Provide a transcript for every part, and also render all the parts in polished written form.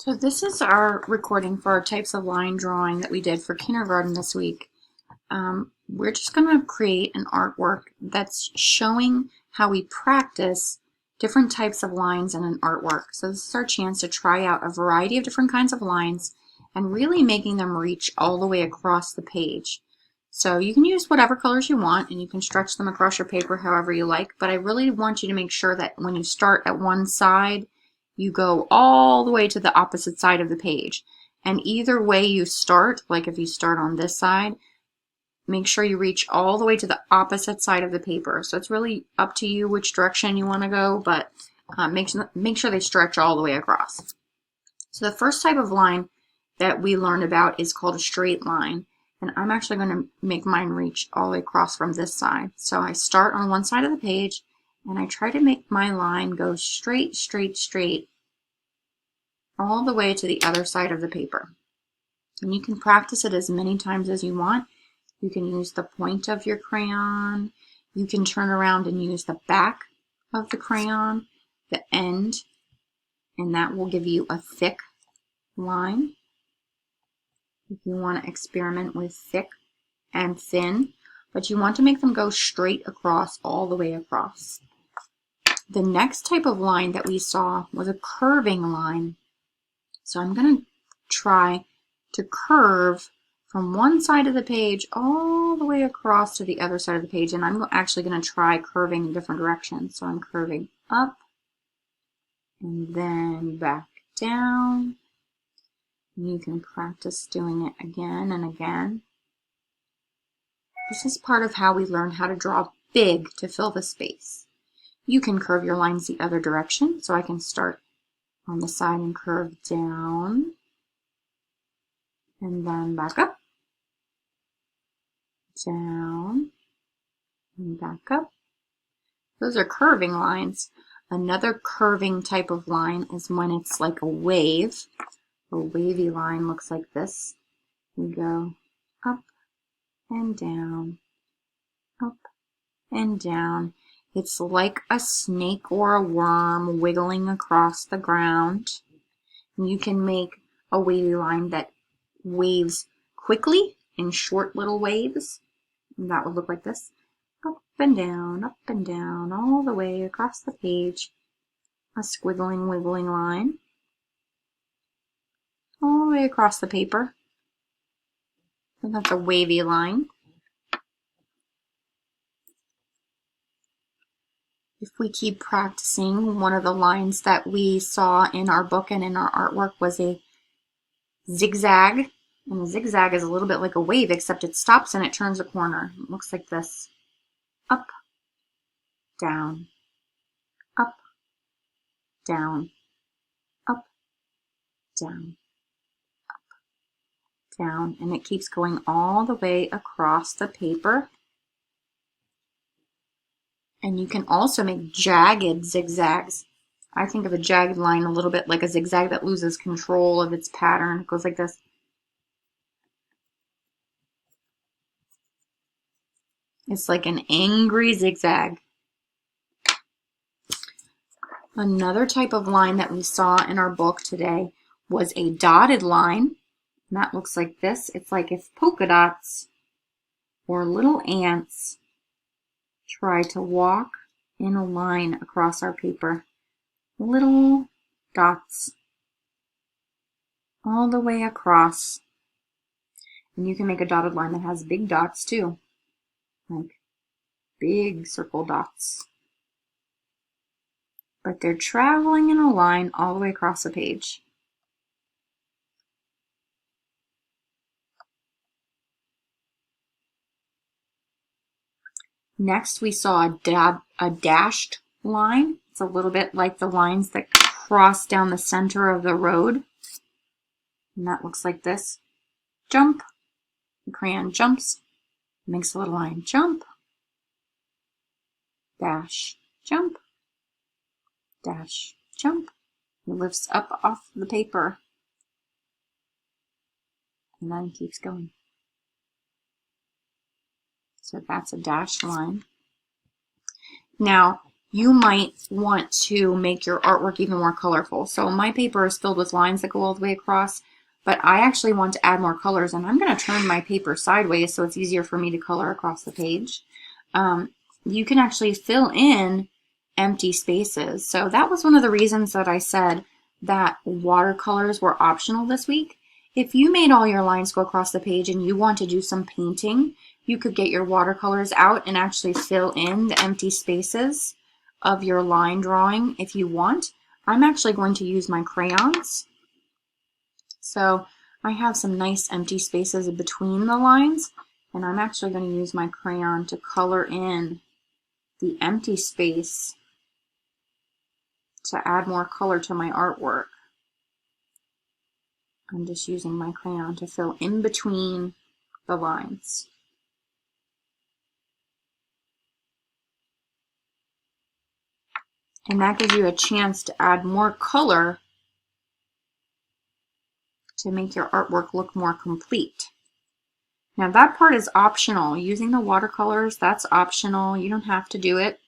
So this is our recording for our types of line drawing that we did for kindergarten this week. We're just going to create an artwork that's showing how we practice different types of lines in an artwork. So this is our chance to try out a variety of different kinds of lines and really making them reach all the way across the page. So you can use whatever colors you want and you can stretch them across your paper however you like, but I really want you to make sure that when you start at one side, you go all the way to the opposite side of the page. And either way you start, like if you start on this side, make sure you reach all the way to the opposite side of the paper. So it's really up to you which direction you want to go, but make sure they stretch all the way across. So the first type of line that we learned about is called a straight line. And I'm actually going to make mine reach all the way across from this side. So I start on one side of the page and I try to make my line go straight, straight, straight all the way to the other side of the paper. And you can practice it as many times as you want. You can use the point of your crayon. You can turn around and use the back of the crayon, the end, and that will give you a thick line. If you want to experiment with thick and thin, but you want to make them go straight across, all the way across. The next type of line that we saw was a curving line. So I'm going to try to curve from one side of the page all the way across to the other side of the page, and I'm actually going to try curving in different directions. So I'm curving up and then back down. You can practice doing it again and again. This is part of how we learn how to draw big to fill the space. You can curve your lines the other direction, so I can start on the side and curve down, and then back up, down, and back up. Those are curving lines. Another curving type of line is when it's like a wave. A wavy line looks like this. We go up and down, up and down. It's like a snake or a worm wiggling across the ground. And you can make a wavy line that waves quickly in short little waves. And that would look like this. Up and down, all the way across the page. A squiggling, wiggling line. All the way across the paper. And that's a wavy line. If we keep practicing, one of the lines that we saw in our book and in our artwork was a zigzag. And a zigzag is a little bit like a wave, except it stops and it turns a corner. It looks like this. Up, down, up, down, up, down, up, down. And it keeps going all the way across the paper. And you can also make jagged zigzags. I think of a jagged line a little bit like a zigzag that loses control of its pattern. It goes like this. It's like an angry zigzag. Another type of line that we saw in our book today was a dotted line. And that looks like this. It's like if polka dots or little ants try to walk in a line across our paper. Little dots all the way across. And you can make a dotted line that has big dots too, like big circle dots. But they're traveling in a line all the way across the page. Next, we saw a dashed line. It's a little bit like the lines that cross down the center of the road. And that looks like this. Jump. The crayon jumps, makes a little line. Jump. Dash. Jump. Dash. Jump. It lifts up off the paper. And then keeps going. So that's a dashed line. Now, you might want to make your artwork even more colorful. So my paper is filled with lines that go all the way across, but I actually want to add more colors, and I'm going to turn my paper sideways so it's easier for me to color across the page. You can actually fill in empty spaces. So that was one of the reasons that I said that watercolors were optional this week. If you made all your lines go across the page and you want to do some painting, you could get your watercolors out and actually fill in the empty spaces of your line drawing if you want. I'm actually going to use my crayons. So I have some nice empty spaces between the lines, and I'm actually going to use my crayon to color in the empty space to add more color to my artwork. I'm just using my crayon to fill in between the lines. And that gives you a chance to add more color to make your artwork look more complete. Now that part is optional. Using the watercolors, that's optional. You don't have to do it.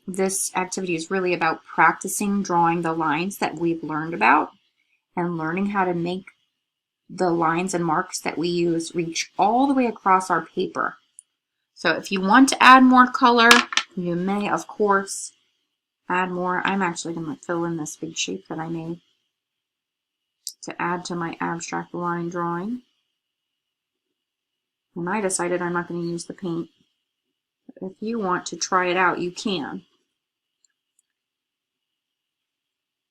This activity is really about practicing drawing the lines that we've learned about and learning how to make the lines and marks that we use reach all the way across our paper. So if you want to add more color, you may, of course, add more. I'm actually going to fill in this big shape that I made to add to my abstract line drawing. And I decided I'm not going to use the paint. If you want to try it out, you can.